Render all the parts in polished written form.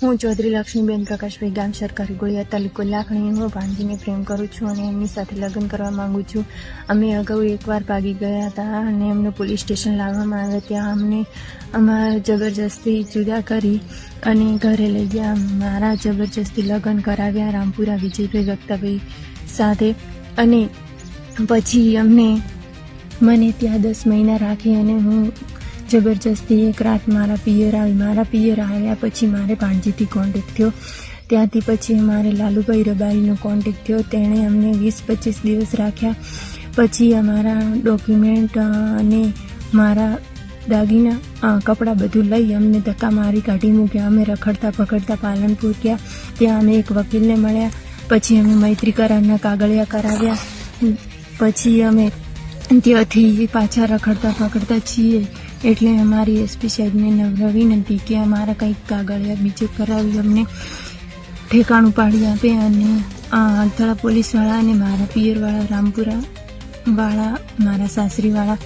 હું ચૌધરી લક્ષ્મીબેન પ્રકાશભાઈ, ગામ સરકારી ગોળિયા, તાલુકો લાખણી. હું ભાણજીને પ્રેમ કરું છું અને એમની સાથે લગ્ન કરવા માંગુ છું. અમે અગાઉ એકવાર ભાગી ગયા હતા અને અમને પોલીસ સ્ટેશન લાવવામાં આવ્યા. ત્યાં અમને અમારા જબરજસ્તી જુદા કરી અને ઘરે લઈ ગયા. મારા જબરજસ્તી લગ્ન કરાવ્યા રામપુરા વિજયભાઈ વક્તાભાઈ સાથે. અને પછી મને ત્યાં 10 મહિના રાખી અને હું જબરજસ્તી એક રાત મારા પિયર આવ્યા પછી મારે ભાણજીથી કોન્ટેક્ટ થયો. ત્યાંથી પછી મારે લાલુભાઈ રબારીનો કોન્ટેક્ટ થયો. તેણે અમને 20-25 દિવસ રાખ્યા. પછી અમારા ડોક્યુમેન્ટ અને મારા દાગીના કપડાં બધું લઈ અમને ધક્કા મારી કાઢી મૂક્યા. અમે રખડતા પકડતા પાલનપુર ગયા. ત્યાં અમે એક વકીલને મળ્યા. પછી અમે મૈત્રી કરારના કાગળિયા કરાવ્યા. પછી અમે ત્યાંથી પાછા રખડતા પકડતા છીએ. એટલે અમારી એસપી સાહેબને નમ્ર વિનંતી કે અમારા કંઈક કાગળિયા બીજે કરાવી અમને ઠેકાણું પાડી આપે. અને અડધળા પોલીસવાળા અને મારા પિયરવાળા રામપુરાવાળા, મારા સાસરીવાળા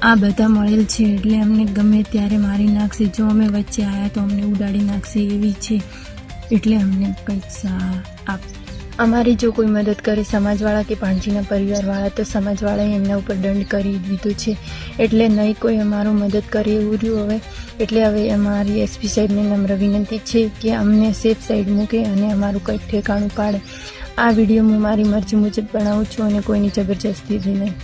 આ બધા મળેલ છે. એટલે અમને ગમે ત્યારે મારી નાખશે. જો અમે વચ્ચે આવ્યા તો અમને ઉડાડી નાખશે એવી છે. એટલે અમને કંઈક આપ અમારી જો કોઈ મદદ કરે સમાજવાળા કે ભાણજીના પરિવારવાળા, તો સમાજવાળાએ એમના ઉપર દંડ કરી દીધો છે. એટલે નહીં કોઈ અમારું મદદ કરે એવું રહ્યું હવે. એટલે હવે અમારી એસપી સાહેબને નમ્ર વિનંતી છે કે અમને સેફ સાઈડ મૂકે અને અમારું કંઈક ઠેકાણું પાડે. આ વિડીયો હું મારી મરજી મુજબ બનાવું છું અને કોઈની જબરજસ્તીથી નહીં.